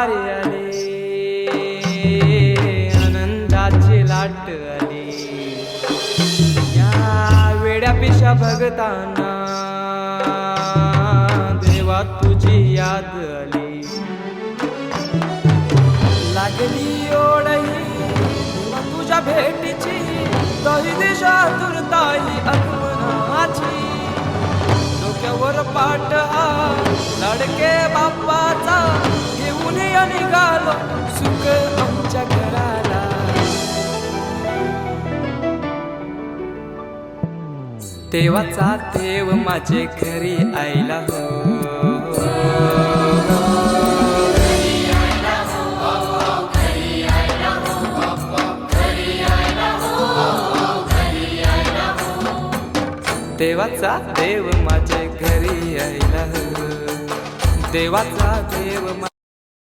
वारे आले, आनंदाची लाट आली. या वेड्या पिशा भगतांना देवा तुझी याद आली. लागली ओढही देवा तुझ्या भेटीची, तही दिशा तुरताई आगमनाची. डोक्यावर पाट हा लाडके बाप्पाचा, घेऊन निघालो सुख आमच्या घराला. देवाचा देव माझे घरी आयला हो. देवाचा देव माझे घरी आयला हो. देवाचा देव